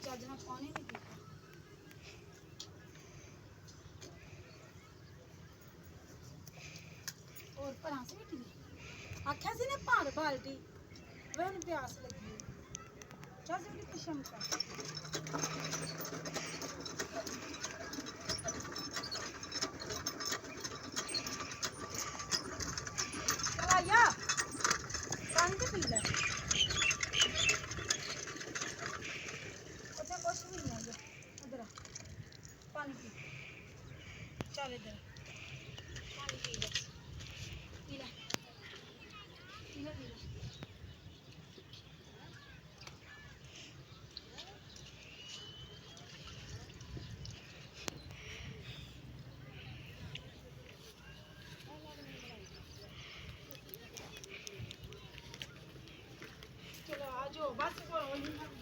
ਚੱਜ ਨਾਲ ਪਾਣੀ ਨਹੀਂ ਪੀਤਾ और भरा से मिट्टी आख्या सी ने भर बाल्टी वे उन्हें प्यास लगी चल से पिछे मुका चलाया पानी तो पी ले उधर कुछ भी नहीं है उधर पानी पी चल इधर पानी पी ले पीला पीला पीला चलो आ जाओ बस करो